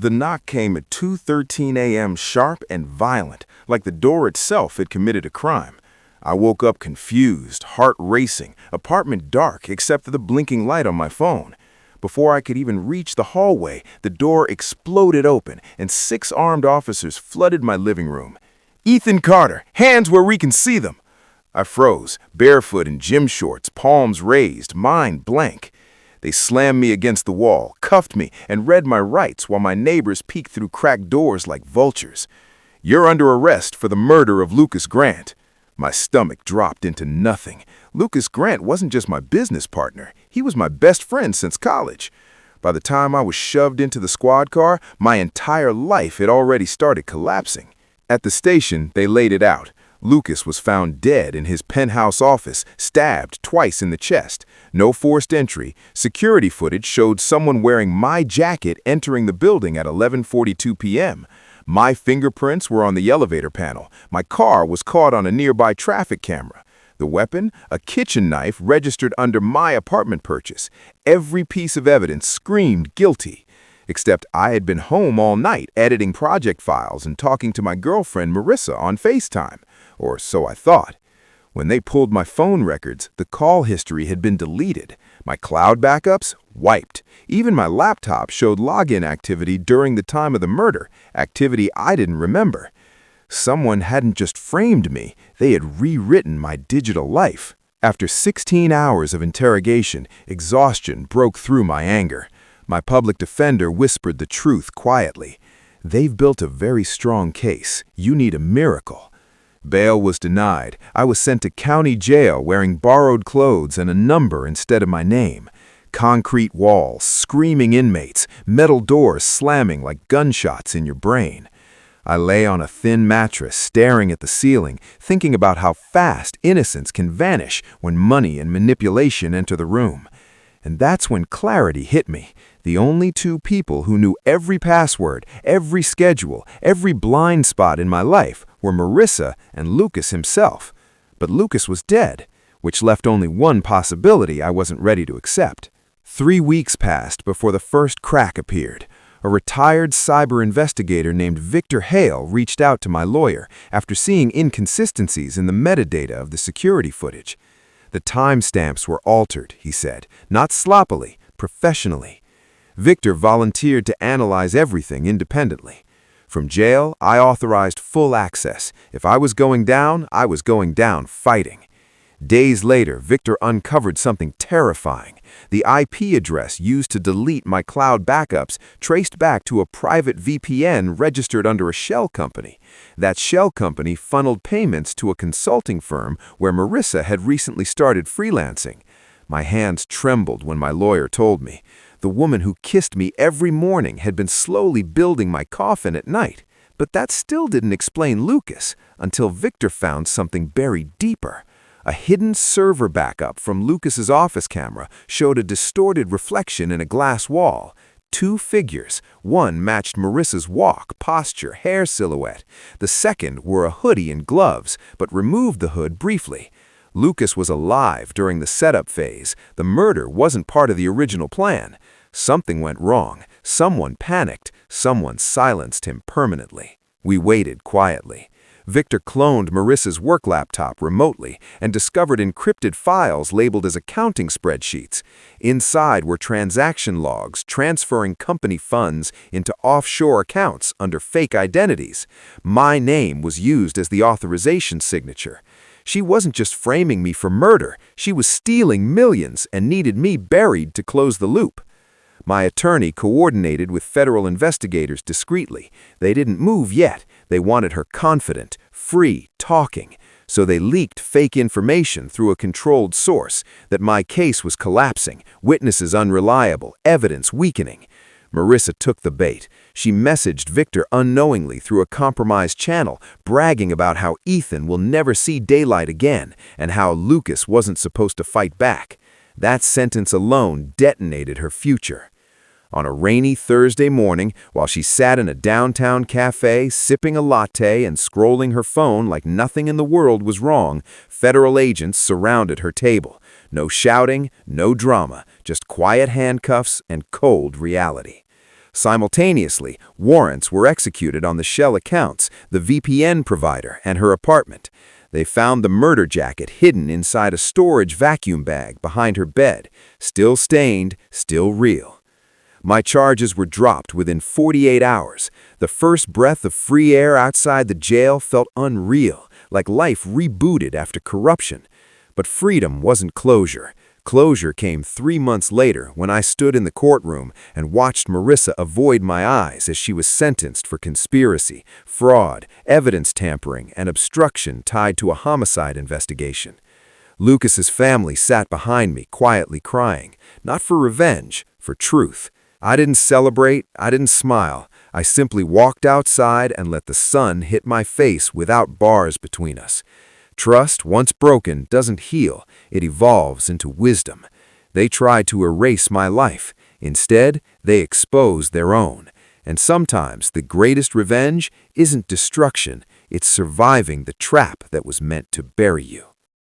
The knock came at 2:13 a.m. sharp and violent, like the door itself had committed a crime. I woke up confused, heart racing, apartment dark except for the blinking light on my phone. Before I could even reach the hallway, the door exploded open and 6 armed officers flooded my living room. "Ethan Carter, hands where we can see them!" I froze, barefoot in gym shorts, palms raised, mind blank. They slammed me against the wall, cuffed me, and read my rights while my neighbors peeked through cracked doors like vultures. "You're under arrest for the murder of Lucas Grant." My stomach dropped into nothing. Lucas Grant wasn't just my business partner. He was my best friend since college. By the time I was shoved into the squad car, my entire life had already started collapsing. At the station, they laid it out. Lucas was found dead in his penthouse office, stabbed twice in the chest. No forced entry. Security footage showed someone wearing my jacket entering the building at 11:42 p.m. My fingerprints were on the elevator panel. My car was caught on a nearby traffic camera. The weapon? A kitchen knife registered under my apartment purchase. Every piece of evidence screamed guilty. Except I had been home all night editing project files and talking to my girlfriend Marissa on FaceTime. Or so I thought. When they pulled my phone records, the call history had been deleted. My cloud backups? Wiped. Even my laptop showed login activity during the time of the murder, activity I didn't remember. Someone hadn't just framed me, they had rewritten my digital life. After 16 hours of interrogation, exhaustion broke through my anger. My public defender whispered the truth quietly. "They've built a very strong case. You need a miracle." Bail was denied. I was sent to county jail wearing borrowed clothes and a number instead of my name. Concrete walls, screaming inmates, metal doors slamming like gunshots in your brain. I lay on a thin mattress, staring at the ceiling, thinking about how fast innocence can vanish when money and manipulation enter the room. And that's when clarity hit me. The only 2 people who knew every password, every schedule, every blind spot in my life were Marissa and Lucas himself. But Lucas was dead, which left only one possibility I wasn't ready to accept. 3 weeks passed before the first crack appeared. A retired cyber investigator named Victor Hale reached out to my lawyer after seeing inconsistencies in the metadata of the security footage. The timestamps were altered, he said, not sloppily, professionally. Victor volunteered to analyze everything independently. From jail, I authorized full access. If I was going down, I was going down fighting. Days later, Victor uncovered something terrifying. The IP address used to delete my cloud backups traced back to a private VPN registered under a shell company. That shell company funneled payments to a consulting firm where Marissa had recently started freelancing. My hands trembled when my lawyer told me. The woman who kissed me every morning had been slowly building my coffin at night. But that still didn't explain Lucas until Victor found something buried deeper. A hidden server backup from Lucas's office camera showed a distorted reflection in a glass wall. 2 figures. One matched Marissa's walk, posture, hair silhouette. The second wore a hoodie and gloves, but removed the hood briefly. Lucas was alive during the setup phase. The murder wasn't part of the original plan. Something went wrong. Someone panicked. Someone silenced him permanently. We waited quietly. Victor cloned Marissa's work laptop remotely and discovered encrypted files labeled as accounting spreadsheets. Inside were transaction logs transferring company funds into offshore accounts under fake identities. My name was used as the authorization signature. She wasn't just framing me for murder, she was stealing millions and needed me buried to close the loop. My attorney coordinated with federal investigators discreetly. They didn't move yet. They wanted her confident, free, talking. So they leaked fake information through a controlled source that my case was collapsing, witnesses unreliable, evidence weakening. Marissa took the bait. She messaged Victor unknowingly through a compromised channel, bragging about how Ethan will never see daylight again and how Lucas wasn't supposed to fight back. That sentence alone detonated her future. On a rainy Thursday morning, while she sat in a downtown cafe, sipping a latte and scrolling her phone like nothing in the world was wrong, federal agents surrounded her table. No shouting, no drama, just quiet handcuffs and cold reality. Simultaneously, warrants were executed on the shell accounts, the VPN provider, and her apartment. They found the murder jacket hidden inside a storage vacuum bag behind her bed, still stained, still real. My charges were dropped within 48 hours. The first breath of free air outside the jail felt unreal, like life rebooted after corruption. But freedom wasn't closure. Closure came 3 months later when I stood in the courtroom and watched Marissa avoid my eyes as she was sentenced for conspiracy, fraud, evidence tampering, and obstruction tied to a homicide investigation. Lucas's family sat behind me, quietly crying, not for revenge, for truth. I didn't celebrate, I didn't smile. I simply walked outside and let the sun hit my face without bars between us. Trust, once broken, doesn't heal. It evolves into wisdom. They tried to erase my life. Instead, they exposed their own. And sometimes the greatest revenge isn't destruction, it's surviving the trap that was meant to bury you.